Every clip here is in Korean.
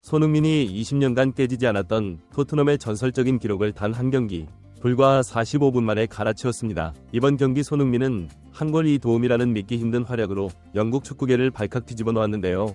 손흥민이 20년간 깨지지 않았던 토트넘의 전설적인 기록을 단 한 경기, 불과 45분 만에 갈아치웠습니다. 이번 경기 손흥민은 한 골 2도움이라는 믿기 힘든 활약으로 영국 축구계를 발칵 뒤집어 놓았는데요.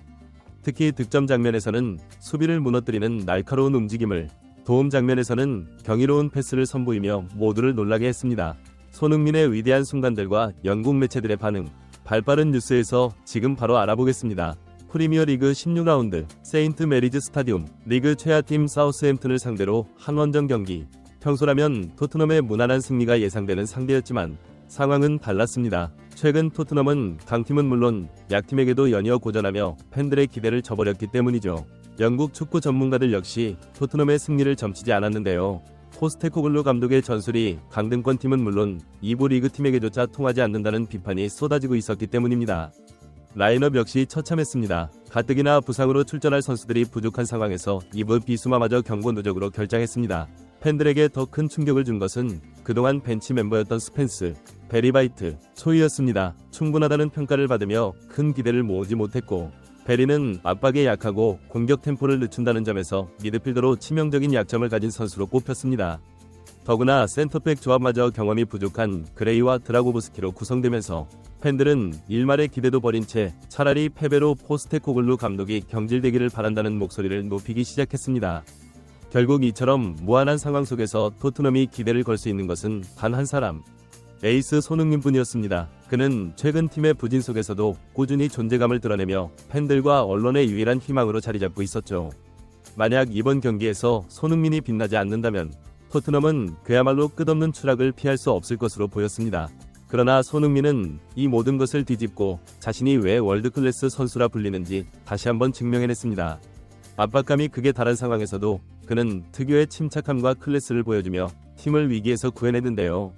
특히 득점 장면에서는 수비를 무너뜨리는 날카로운 움직임을, 도움 장면에서는 경이로운 패스를 선보이며 모두를 놀라게 했습니다. 손흥민의 위대한 순간들과 영국 매체들의 반응, 발빠른 뉴스에서 지금 바로 알아보겠습니다. 프리미어리그 16라운드 세인트 메리즈 스타디움 리그 최하팀 사우스햄튼을 상대로 한 원정 경기. 평소라면 토트넘의 무난한 승리가 예상되는 상대였지만 상황은 달랐습니다. 최근 토트넘은 강팀은 물론 약팀에게도 연이어 고전하며 팬들의 기대를 저버렸기 때문이죠. 영국 축구 전문가들 역시 토트넘의 승리를 점치지 않았는데요. 포스테코글루 감독의 전술이 강등권 팀은 물론 2부 리그 팀에게조차 통하지 않는다는 비판이 쏟아지고 있었기 때문입니다. 라인업 역시 처참했습니다. 가뜩이나 부상으로 출전할 선수들이 부족한 상황에서 2부 비수마마저 경고 누적으로 결장했습니다. 팬들에게 더 큰 충격을 준 것은 그동안 벤치 멤버였던 스펜스, 베리바이트, 초이였습니다. 충분하다는 평가를 받으며 큰 기대를 모으지 못했고, 베리는 압박에 약하고 공격 템포를 늦춘다는 점에서 미드필더로 치명적인 약점을 가진 선수로 꼽혔습니다. 더구나 센터백 조합마저 경험이 부족한 그레이와 드라고브스키로 구성되면서 팬들은 일말의 기대도 버린 채 차라리 패배로 포스테코글루 감독이 경질되기를 바란다는 목소리를 높이기 시작했습니다. 결국 이처럼 무한한 상황 속에서 토트넘이 기대를 걸 수 있는 것은 단 한 사람, 에이스 손흥민뿐이었습니다. 그는 최근 팀의 부진 속에서도 꾸준히 존재감을 드러내며 팬들과 언론의 유일한 희망으로 자리잡고 있었죠. 만약 이번 경기에서 손흥민이 빛나지 않는다면 토트넘은 그야말로 끝없는 추락을 피할 수 없을 것으로 보였습니다. 그러나 손흥민은 이 모든 것을 뒤집고 자신이 왜 월드클래스 선수라 불리는지 다시 한번 증명해냈습니다. 압박감이 극에 달한 상황에서도 그는 특유의 침착함과 클래스를 보여주며 팀을 위기에서 구해내는데요.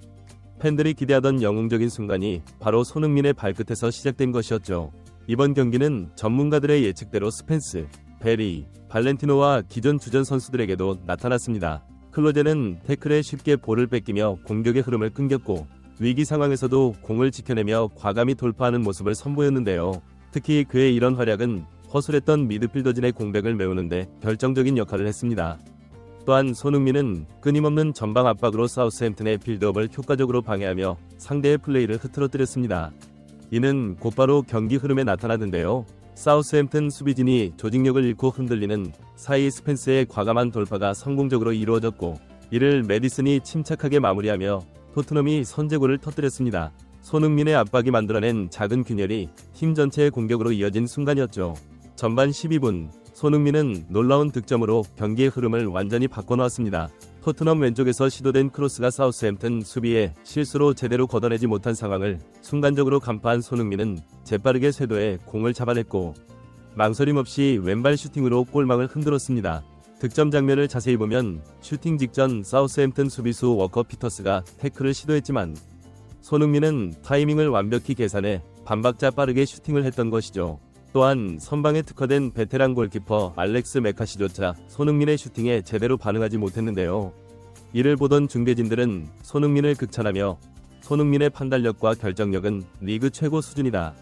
팬들이 기대하던 영웅적인 순간이 바로 손흥민의 발끝에서 시작된 것이었죠. 이번 경기는 전문가들의 예측대로 스펜스, 베리, 발렌티노와 기존 주전 선수들에게도 나타났습니다. 클로제는 태클에 쉽게 볼을 뺏기며 공격의 흐름을 끊겼고, 위기 상황에서도 공을 지켜내며 과감히 돌파하는 모습을 선보였는데요. 특히 그의 이런 활약은 허술했던 미드필더진의 공백을 메우는데 결정적인 역할을 했습니다. 또한 손흥민은 끊임없는 전방 압박으로 사우스햄튼의 빌드업을 효과적으로 방해하며 상대의 플레이를 흐트러뜨렸습니다. 이는 곧바로 경기 흐름에 나타나는데요. 사우스햄튼 수비진이 조직력을 잃고 흔들리는 사이 스펜스의 과감한 돌파가 성공적으로 이루어졌고, 이를 메디슨이 침착하게 마무리하며 토트넘이 선제골을 터뜨렸습니다. 손흥민의 압박이 만들어낸 작은 균열이 팀 전체의 공격으로 이어진 순간이었죠. 전반 12분, 손흥민은 놀라운 득점으로 경기의 흐름을 완전히 바꿔놓았습니다. 토트넘 왼쪽에서 시도된 크로스가 사우스햄튼 수비에 실수로 제대로 걷어내지 못한 상황을 순간적으로 간파한 손흥민은 재빠르게 쇄도해 공을 잡아냈고, 망설임 없이 왼발 슈팅으로 골망을 흔들었습니다. 득점 장면을 자세히 보면 슈팅 직전 사우스햄튼 수비수 워커 피터스가 태클을 시도했지만 손흥민은 타이밍을 완벽히 계산해 반박자 빠르게 슈팅을 했던 것이죠. 또한 선방에 특화된 베테랑 골키퍼 알렉스 메카시조차 손흥민의 슈팅에 제대로 반응하지 못했는데요. 이를 보던 중계진들은 손흥민을 극찬하며 손흥민의 판단력과 결정력은 리그 최고 수준이다.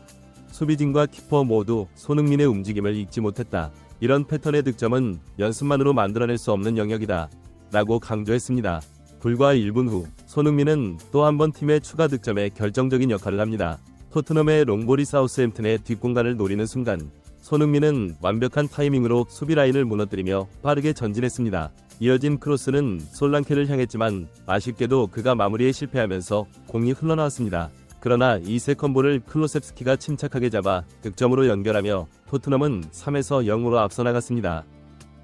수비진과 키퍼 모두 손흥민의 움직임을 잊지 못했다. 이런 패턴의 득점은 연습만으로 만들어낼 수 없는 영역이다. 라고 강조했습니다. 불과 1분 후 손흥민은 또 한 번 팀의 추가 득점에 결정적인 역할을 합니다. 토트넘의 롱볼이 사우스햄튼의 뒷공간을 노리는 순간 손흥민은 완벽한 타이밍으로 수비 라인을 무너뜨리며 빠르게 전진했습니다. 이어진 크로스는 솔랑케를 향했지만 아쉽게도 그가 마무리에 실패하면서 공이 흘러나왔습니다. 그러나 이 세컨볼을 클로셉스키가 침착하게 잡아 득점으로 연결하며 토트넘은 3에서 0으로 앞서 나갔습니다.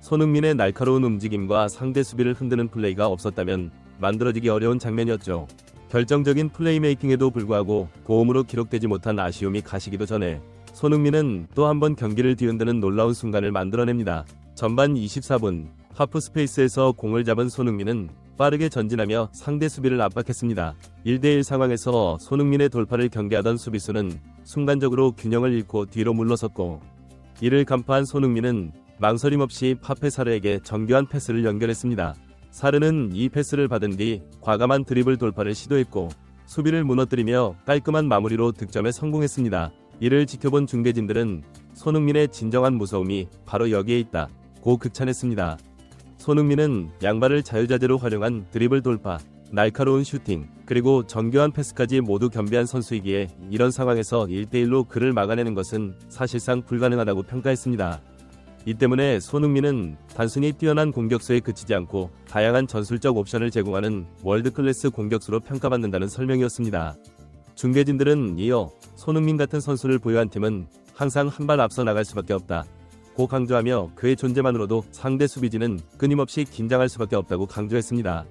손흥민의 날카로운 움직임과 상대 수비를 흔드는 플레이가 없었다면 만들어지기 어려운 장면이었죠. 결정적인 플레이메이킹에도 불구하고 고음으로 기록되지 못한 아쉬움이 가시기도 전에 손흥민은 또 한 번 경기를 뒤흔드는 놀라운 순간을 만들어냅니다. 전반 24분 하프 스페이스에서 공을 잡은 손흥민은 빠르게 전진하며 상대 수비를 압박했습니다. 1대1 상황에서 손흥민의 돌파를 경계하던 수비수는 순간적으로 균형을 잃고 뒤로 물러섰고, 이를 간파한 손흥민은 망설임 없이 파페 사르에게 정교한 패스를 연결했습니다. 사르는 이 패스를 받은 뒤 과감한 드리블 돌파를 시도했고 수비를 무너뜨리며 깔끔한 마무리로 득점에 성공했습니다. 이를 지켜본 중계진들은 손흥민의 진정한 무서움이 바로 여기에 있다. 고 극찬했습니다. 손흥민은 양발을 자유자재로 활용한 드리블 돌파, 날카로운 슈팅, 그리고 정교한 패스까지 모두 겸비한 선수이기에 이런 상황에서 1대1로 그를 막아내는 것은 사실상 불가능하다고 평가했습니다. 이 때문에 손흥민은 단순히 뛰어난 공격수에 그치지 않고 다양한 전술적 옵션을 제공하는 월드클래스 공격수로 평가받는다는 설명이었습니다. 중계진들은 이어 손흥민 같은 선수를 보유한 팀은 항상 한 발 앞서 나갈 수밖에 없다 고 강조하며 그의 존재만으로도 상대 수비진은 끊임없이 긴장할 수밖에 없다고 강조했습니다.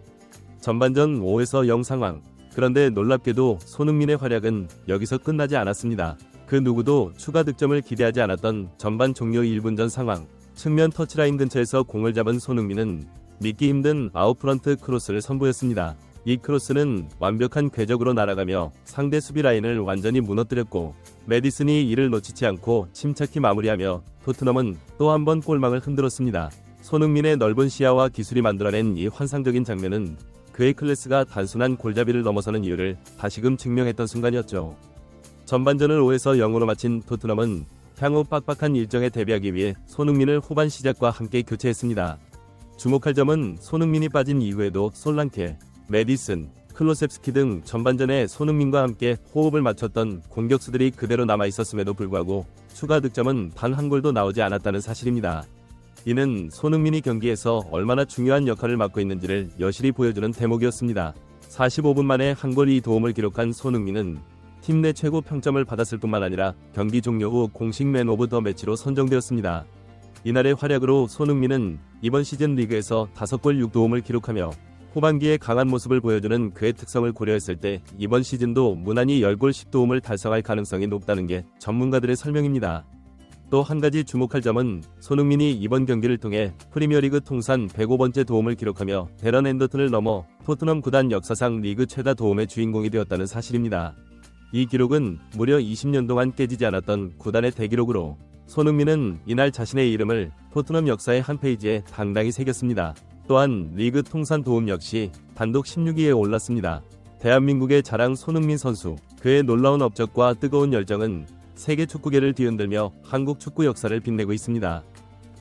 전반전 5에서 0 상황. 그런데 놀랍게도 손흥민의 활약은 여기서 끝나지 않았습니다. 그 누구도 추가 득점을 기대하지 않았던 전반 종료 1분 전 상황. 측면 터치라인 근처에서 공을 잡은 손흥민은 믿기 힘든 아웃프런트 크로스를 선보였습니다. 이 크로스는 완벽한 궤적으로 날아가며 상대 수비 라인을 완전히 무너뜨렸고 메디슨이 이를 놓치지 않고 침착히 마무리하며 토트넘은 또 한 번 골망을 흔들었습니다. 손흥민의 넓은 시야와 기술이 만들어낸 이 환상적인 장면은 그의 클래스가 단순한 골잡이를 넘어서는 이유를 다시금 증명했던 순간이었죠. 전반전을 5에서 0으로 마친 토트넘은 향후 빡빡한 일정에 대비하기 위해 손흥민을 후반 시작과 함께 교체했습니다. 주목할 점은 손흥민이 빠진 이후에도 솔랑케, 메디슨, 클로셉스키 등 전반전에 손흥민과 함께 호흡을 맞췄던 공격수들이 그대로 남아있었음에도 불구하고 추가 득점은 단 한 골도 나오지 않았다는 사실입니다. 이는 손흥민이 경기에서 얼마나 중요한 역할을 맡고 있는지를 여실히 보여주는 대목이었습니다. 45분 만에 한 골 2도움을 기록한 손흥민은 팀 내 최고 평점을 받았을 뿐만 아니라 경기 종료 후 공식 맨 오브 더 매치로 선정되었습니다. 이날의 활약으로 손흥민은 이번 시즌 리그에서 5골 6도움을 기록하며 후반기에 강한 모습을 보여주는 그의 특성을 고려했을 때 이번 시즌도 무난히 10골 10도움을 달성할 가능성이 높다는 게 전문가들의 설명입니다. 또 한 가지 주목할 점은 손흥민이 이번 경기를 통해 프리미어리그 통산 105번째 도움을 기록하며 데런 앤더튼을 넘어 토트넘 구단 역사상 리그 최다 도움의 주인공이 되었다는 사실입니다. 이 기록은 무려 20년 동안 깨지지 않았던 구단의 대기록으로 손흥민은 이날 자신의 이름을 토트넘 역사의 한 페이지에 당당히 새겼습니다. 또한 리그 통산 도움 역시 단독 16위에 올랐습니다. 대한민국의 자랑 손흥민 선수, 그의 놀라운 업적과 뜨거운 열정은 세계 축구계를 뒤흔들며 한국 축구 역사를 빛내고 있습니다.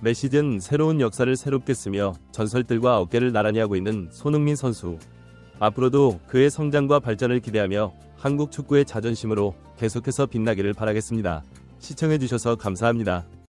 매 시즌 새로운 역사를 새롭게 쓰며 전설들과 어깨를 나란히 하고 있는 손흥민 선수. 앞으로도 그의 성장과 발전을 기대하며 한국 축구의 자존심으로 계속해서 빛나기를 바라겠습니다. 시청해주셔서 감사합니다.